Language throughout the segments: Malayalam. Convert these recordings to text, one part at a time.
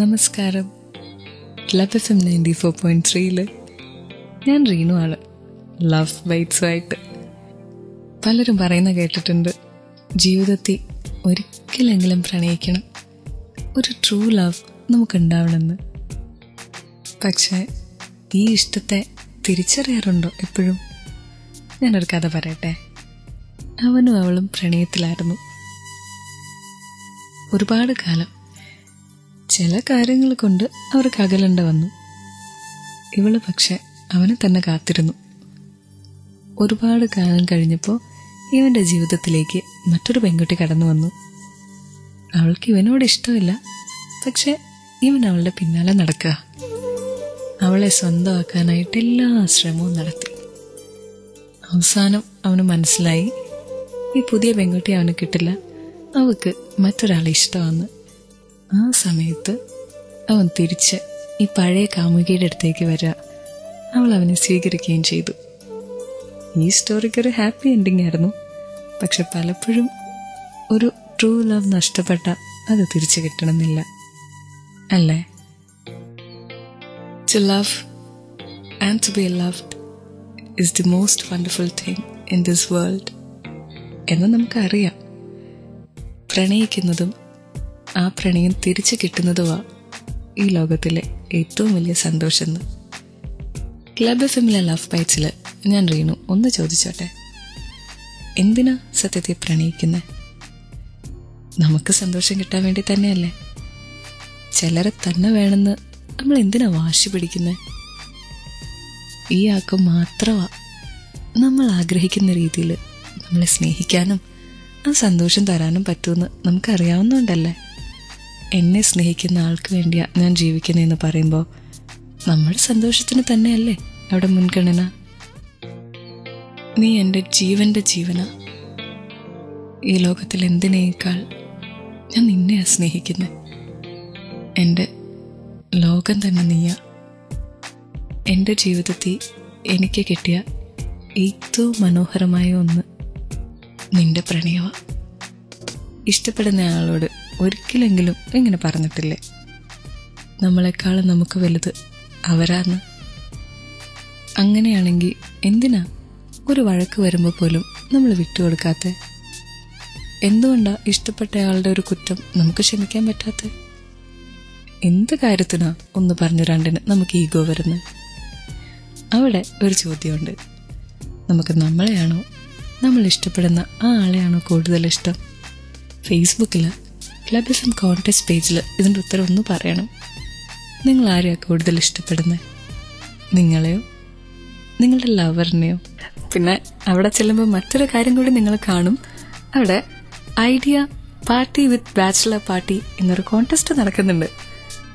നമസ്കാരം. ക്ലബ് FM 94.3 ഞാൻ റീനു ആണ്. ലവ് ബൈറ്റ്സുമായിട്ട് പലരും പറയുന്ന കേട്ടിട്ടുണ്ട്, ജീവിതത്തിൽ ഒരിക്കലെങ്കിലും പ്രണയിക്കണം, ഒരു ട്രൂ ലവ് നമുക്കുണ്ടാവണമെന്ന്. പക്ഷേ ഈ ഇഷ്ടത്തെ തിരിച്ചറിയാറുണ്ടോ എപ്പോഴും? ഞാനൊരു കഥ പറയട്ടെ. അവനും അവളും പ്രണയത്തിലായിരുന്നു ഒരുപാട് കാലം. ചില കാര്യങ്ങൾ കൊണ്ട് അവർക്ക് അകലണ്ട വന്നു. ഇവള് പക്ഷെ അവനെ തന്നെ കാത്തിരുന്നു. ഒരുപാട് കാലം കഴിഞ്ഞപ്പോൾ ഇവന്റെ ജീവിതത്തിലേക്ക് മറ്റൊരു പെൺകുട്ടി കടന്നു വന്നു. അവൾക്ക് ഇവനോട് ഇഷ്ടമില്ല, പക്ഷെ ഇവൻ അവളുടെ പിന്നാലെ നടക്കുക. അവളെ സ്വന്തമാക്കാനായിട്ട് എല്ലാ ശ്രമവും നടത്തി. അവസാനം അവന് മനസ്സിലായി, ഈ പുതിയ പെൺകുട്ടി അവന് കിട്ടില്ല, അവൾക്ക് മറ്റൊരാളെ ഇഷ്ടമാണ്. ആ സമയത്ത് അവൻ തിരിച്ച് ഈ പഴയ കാമുകിയുടെ അടുത്തേക്ക് വരിക, അവൾ അവനെ സ്വീകരിക്കുകയും ചെയ്തു. ഈ സ്റ്റോറിക്ക് ഒരു ഹാപ്പി എൻഡിങ് ആയിരുന്നു. പക്ഷെ പലപ്പോഴും ഒരു ട്രൂ ലവ് നഷ്ടപ്പെട്ട അത് തിരിച്ചു കിട്ടണമെന്നില്ല, അല്ലേ? To love and to be loved is the most wonderful thing in this world എന്ന് നമുക്കറിയാം. പ്രണയിക്കുന്നതും ആ പ്രണയം തിരിച്ചു കിട്ടുന്നതുമാ ഈ ലോകത്തിലെ ഏറ്റവും വലിയ സന്തോഷം. ക്ലബ് FM ലവ് ബൈറ്റ്സിൽ ഞാൻ റീനു ഒന്ന് ചോദിച്ചോട്ടെ, എന്തിനാ സത്യത്തെ പ്രണയിക്കുന്നത്? നമുക്ക് സന്തോഷം കിട്ടാൻ വേണ്ടി തന്നെയല്ലേ? ചിലരെ തന്നെ വേണമെന്ന് നമ്മൾ എന്തിനാ വാശി പിടിക്കുന്നത്? ഈ ആൾക്ക് മാത്രമാ നമ്മൾ ആഗ്രഹിക്കുന്ന രീതിയിൽ നമ്മളെ സ്നേഹിക്കാനും ആ സന്തോഷം തരാനും പറ്റുമെന്ന് നമുക്കറിയാവുന്നതുകൊണ്ടല്ലേ. എന്നെ സ്നേഹിക്കുന്ന ആൾക്ക് വേണ്ടിയാ ഞാൻ ജീവിക്കുന്നതെന്ന് പറയുമ്പോൾ നമ്മുടെ സന്തോഷത്തിന് തന്നെയല്ലേ അവിടെ മുൻഗണന. നീ എൻ്റെ ജീവന്റെ ജീവനാ. ഈ ലോകത്തിൽ എന്തിനേക്കാൾ ഞാൻ നിന്നെയാ സ്നേഹിക്കുന്നത്. എൻ്റെ ലോകം തന്നെ നീയാ. എൻ്റെ ജീവിതത്തിൽ എനിക്ക് കിട്ടിയ ഏറ്റവും മനോഹരമായ ഒന്ന് നിന്റെ പ്രണയമാ. ഇഷ്ടപ്പെടുന്ന ആളോട് ഒരിക്കലെങ്കിലും ഇങ്ങനെ പറഞ്ഞിട്ടില്ലേ, നമ്മളെക്കാളും നമുക്ക് വലുത് അവരാന്ന്? അങ്ങനെയാണെങ്കിൽ എന്തിനാ ഒരു വഴക്ക് വരുമ്പോൾ പോലും നമ്മൾ വിട്ടുകൊടുക്കാത്ത? എന്തുകൊണ്ടാ ഇഷ്ടപ്പെട്ടയാളുടെ ഒരു കുറ്റം നമുക്ക് ക്ഷമിക്കാൻ പറ്റാത്ത? എന്ത് കാര്യത്തിനാ ഒന്ന് പറഞ്ഞു രണ്ടിന് നമുക്ക് ഈഗോ വരുന്നത്? അവിടെ ഒരു ചോദ്യമുണ്ട്, നമുക്ക് നമ്മളെയാണോ നമ്മൾ ഇഷ്ടപ്പെടുന്ന ആ ആളെയാണോ കൂടുതൽ ഇഷ്ടം? ഫേസ്ബുക്കിൽ ക്ലബ് FM കോൺടെസ്റ്റ് പേജിൽ ഇതിൻ്റെ ഉത്തരം ഒന്ന് പറയണം. നിങ്ങൾ ആരെയാ കൂടുതൽ ഇഷ്ടപ്പെടുന്നത്? നിങ്ങളെയോ നിങ്ങളുടെ ലവറിനെയോ? പിന്നെ അവിടെ ചെല്ലുമ്പോൾ മറ്റൊരു കാര്യം കൂടി നിങ്ങൾ കാണും. അവിടെ ഐഡിയ പാർട്ടി വിത്ത് ബാച്ചിലർ പാർട്ടി എന്നൊരു കോൺടെസ്റ്റ് നടക്കുന്നുണ്ട്.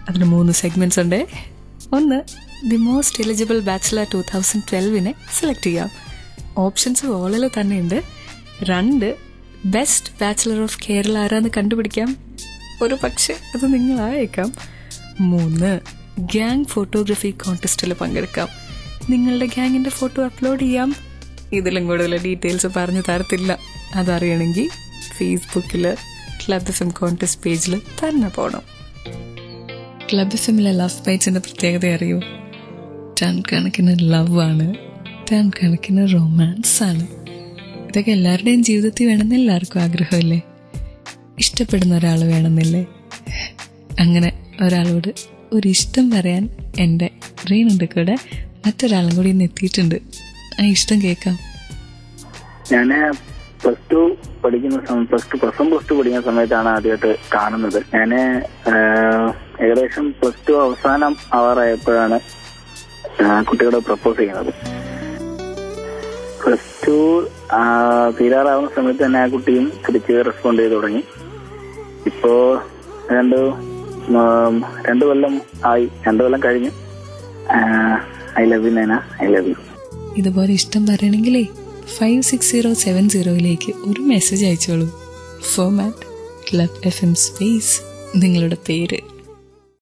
അതിന് 3 സെഗ്മെന്റ്സ് ഉണ്ട്. ഒന്ന്, the most eligible bachelor 2012 select ചെയ്യാം. ഓപ്ഷൻസ് വോളിൽ തന്നെയുണ്ട്. 2, ബെസ്റ്റ് ബാച്ചിലർ ഓഫ് കേരള ആരാന്ന് കണ്ടുപിടിക്കാം. ഒരു പക്ഷെ അത് നിങ്ങളായേക്കാം. 3, ഗ്യാങ് ഫോട്ടോഗ്രാഫി കോൺടെസ്റ്റിൽ പങ്കെടുക്കാം. നിങ്ങളുടെ ഗ്യാങ്ങിന്റെ ഫോട്ടോ അപ്ലോഡ് ചെയ്യാം. ഇതിലും കൂടുതൽ ഡീറ്റെയിൽസ് പറഞ്ഞു തരത്തില്ല. അതറിയണമെങ്കിൽ ഫേസ്ബുക്കില് ക്ലബ് FM കോൺടെസ്റ്റ് പേജിൽ തന്നെ പോകണം. ക്ലബ് FM ലവ് ബൈറ്റ്സിന്റെ പ്രത്യേകത അറിയോ? ടൺ കണക്കിന് ലവ് ആണ്, ടൺ കണക്കിന് റൊമാൻസ് ആണ്. ഇതൊക്കെ എല്ലാവരുടെയും ജീവിതത്തിൽ വേണമെന്ന് എല്ലാവർക്കും ആഗ്രഹമല്ലേ? ഇഷ്ടപ്പെടുന്ന ഒരാൾ വേണമെന്നില്ലേ? അങ്ങനെ ഒരാളോട് ഒരു ഇഷ്ടം പറയാൻ എൻ്റെ റീനുണ്ട് കൂടെ മറ്റൊരാളും കൂടി ഇന്ന് എത്തിയിട്ടുണ്ട്. ആ ഇഷ്ടം കേൾക്കാം. ഞാൻ +2 പഠിക്കുന്ന സമയത്താണ് ആദ്യമായിട്ട് കാണുന്നത്. ഞാൻ ഏകദേശം +2 അവസാനം ആവാറായപ്പോഴാണ് കുട്ടികളെ പ്രപ്പോസ് ചെയ്യുന്നത്. +2 തീരാറാവുന്ന സമയത്ത് തന്നെ ആ കുട്ടിയും തിരിച്ച് റെസ്പോണ്ട് ചെയ്ത് തുടങ്ങി. ഇപ്പോ 2 കൊല്ലം ആയി. 2 കൊല്ലം കഴിഞ്ഞു. I love you Naina, I love you. ഇതുപോലെ ഇഷ്ടം പറയണമെങ്കിലേ 56070 ഒരു മെസ്സേജ് അയച്ചോളൂ. ഫോർമാറ്റ് ക്ലബ് FM സ്പേസ് നിങ്ങളുടെ പേര്